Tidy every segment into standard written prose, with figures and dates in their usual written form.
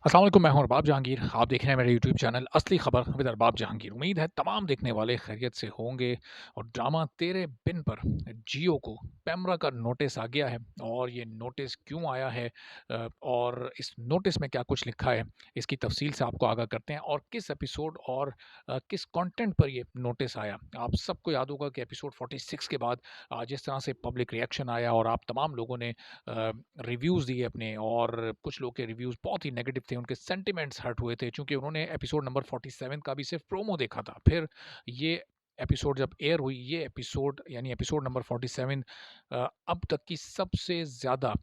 अस्सलाम वालेकुम, मैं हूं अरबाब जहांगीर। आप देख रहे हैं मेरे यूट्यूब चैनल असली खबर विद अरबाब जहांगीर। उम्मीद है तमाम देखने वाले खैरियत से होंगे। और ड्रामा तेरे बिन पर जियो को पैमरा का नोटिस आ गया है। और ये नोटिस क्यों आया है, और इस नोटिस में क्या कुछ लिखा है, इसकी तफसील से आपको आगाह करते हैं। और किस एपिसोड और किस कंटेंट पर ये नोटिस आया। आप सबको याद होगा कि एपिसोड 46 के बाद जिस तरह से पब्लिक रिएक्शन आया और आप तमाम लोगों ने रिव्यूज़ दिए अपने, और कुछ लोग के रिव्यूज़ बहुत ही नेगेटिव थे, उनके सेंटिमेंट्स हर्ट हुए थे क्योंकि उन्होंने एपिसोड नंबर 47 का भी सिर्फ प्रोमो देखा था। फिर ये एपिसोड जब एयर हुई, ये एपिसोड यानी एपिसोड नंबर 47 अब तक की सबसे ज़्यादा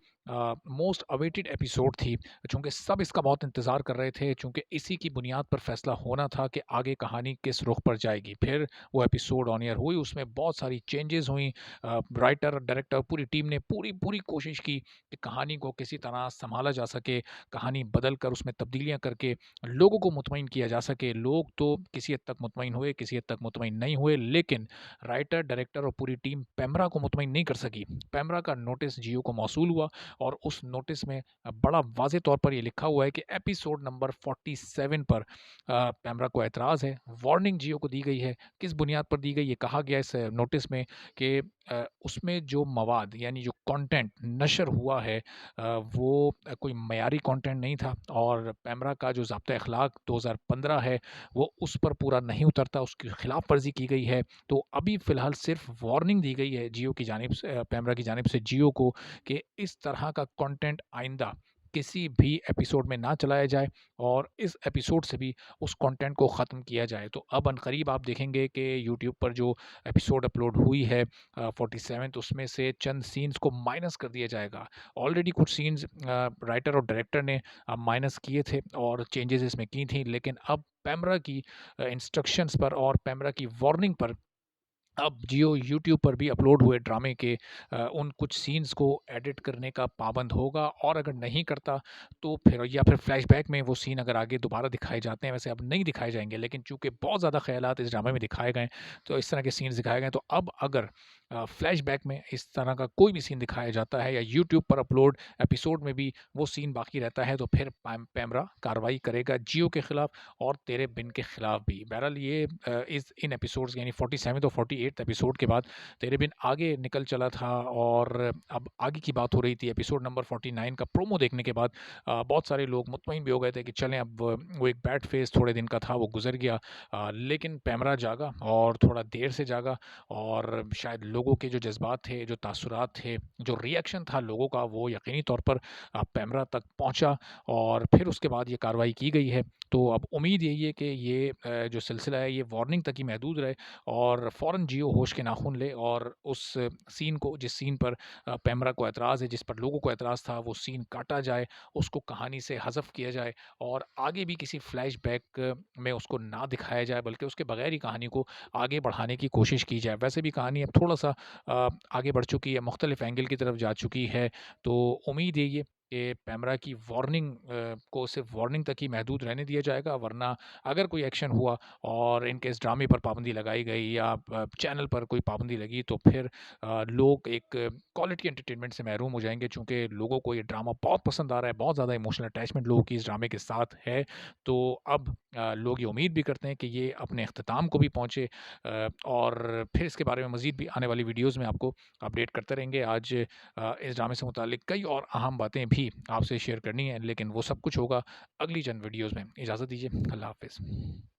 मोस्ट अवेटेड एपिसोड थी, चूँकि सब इसका बहुत इंतज़ार कर रहे थे, चूँकि इसी की बुनियाद पर फैसला होना था कि आगे कहानी किस रुख पर जाएगी। फिर वो एपिसोड ऑन एयर हुई, उसमें बहुत सारी चेंजेस हुई। राइटर, डायरेक्टर, पूरी टीम ने पूरी पूरी कोशिश की कि कहानी को किसी तरह सँभाला जा सके, कहानी बदल कर उसमें तब्दीलियाँ करके लोगों को मुतमईन किया जा सके। लोग तो किसी हद तक मुतमईन हुए, किसी हद तक मुतमईन नहीं हुए, लेकिन राइटर, डायरेक्टर और पूरी टीम पैमरा को मुतमईन नहीं कर सकी। पैमरा का नोटिस जियो को मौसूल हुआ, और उस नोटिस में बड़ा वाज़ेह तौर पर ये लिखा हुआ है कि एपिसोड नंबर 47 पर पैमरा को ऐतराज़ है, वार्निंग जियो को दी गई है। किस बुनियाद पर दी गई, ये कहा गया है इस नोटिस में कि उसमें जो मवाद यानी जो कंटेंट नशर हुआ है, वो कोई मयारी कंटेंट नहीं था, और पैमरा का जो ज़ाब्ता अखलाक 2015 है वो उस पर पूरा नहीं उतरता, उसकी खिलाफ वर्जी की गई है। तो अभी फ़िलहाल सिर्फ वार्निंग दी गई है जियो की जानिब से, पैमरा की जानिब से जियो को, कि इस तरह का कंटेंट आइंदा किसी भी एपिसोड में ना चलाया जाए, और इस एपिसोड से भी उस कंटेंट को ख़त्म किया जाए। तो अब अनकरीब आप देखेंगे कि यूट्यूब पर जो एपिसोड अपलोड हुई है 47th, उसमें से चंद सीन्स को माइनस कर दिया जाएगा। ऑलरेडी कुछ सीन्स राइटर और डायरेक्टर ने माइनस किए थे और चेंजेस इसमें की थी, लेकिन अब पैमरा की इंस्ट्रक्शंस पर और पैमरा की वार्निंग पर अब जियो यूट्यूब पर भी अपलोड हुए ड्रामे के उन कुछ सीन्स को एडिट करने का पाबंद होगा, और अगर नहीं करता तो फिर, या फिर फ्लैशबैक में वो सीन अगर आगे दोबारा दिखाए जाते हैं, वैसे अब नहीं दिखाए जाएंगे, लेकिन चूंकि बहुत ज़्यादा ख्यालात इस ड्रामे में दिखाए गए, तो इस तरह के सीन्स दिखाए गए, तो अब अगर फ्लैशबैक में इस तरह का कोई भी सीन दिखाया जाता है, या यूट्यूब पर अपलोड एपिसोड में भी वो सीन बाकी रहता है, तो फिर पैमरा कार्रवाई करेगा जियो के खिलाफ और तेरे बिन के खिलाफ भी। बहरहाल ये इस इन एपिसोड्स यानी 47 और 48 एपिसोड के बाद तेरे बिन आगे निकल चला था, और अब आगे की बात हो रही थी। एपिसोड नंबर 49 का प्रोमो देखने के बाद बहुत सारे लोग मुतमईन भी हो गए थे कि चलें, अब वो एक बैड फेज़ थोड़े दिन का था, वो गुजर गया। लेकिन पैमरा जागा, और थोड़ा देर से जागा, और शायद लोगों के जो जज्बात थे, जो तासुरात थे, जो रिएक्शन था लोगों का, वो यकीनी तौर पर पैमरा तक पहुंचा, और फिर उसके बाद ये कार्रवाई की गई है। तो अब उम्मीद यही है कि ये जो सिलसिला है ये वार्निंग तक ही महदूद रहे, और फ़ौरन जियो होश के नाखून ले, और उस सीन को, जिस सीन पर पैमरा को एतराज़ है, जिस पर लोगों को एतराज़ था, वो सीन काटा जाए, उसको कहानी से हज़फ किया जाए, और आगे भी किसी फ्लैशबैक में उसको ना दिखाया जाए, बल्कि उसके बगैर ही कहानी को आगे बढ़ाने की कोशिश की जाए। वैसे भी कहानी अब थोड़ा-सा आगे बढ़ चुकी है, मुख्तलिफ़ एंगल की तरफ जा चुकी है, तो उम्मीद यही है कि पैमरा की वार्निंग को सिर्फ वार्निंग तक ही महदूद रहने दिया जाएगा, वरना अगर कोई एक्शन हुआ और इन केस ड्रामे पर पाबंदी लगाई गई, या चैनल पर कोई पाबंदी लगी, तो फिर लोग एक क्वालिटी एंटरटेनमेंट से महरूम हो जाएँगे, चूँकि लोगों को ये ड्रामा बहुत पसंद आ रहा है, बहुत ज़्यादा इमोशनल अटैचमेंट लोगों की इस ड्रामे के साथ है। तो अब लोग ये उम्मीद भी करते हैं कि ये अपने इख्तिताम को भी पहुँचे, और फिर इसके बारे में मज़ीद भी आने वाली वीडियोज़ में आपको अपडेट करते रहेंगे। आज इस ड्रामे से मुताल्लिक़ कई और अहम बातें भी आपसे शेयर करनी है, लेकिन वो सब कुछ होगा अगली चंद वीडियोज़ में। इजाज़त दीजिए, अल्लाह हाफ़िज़।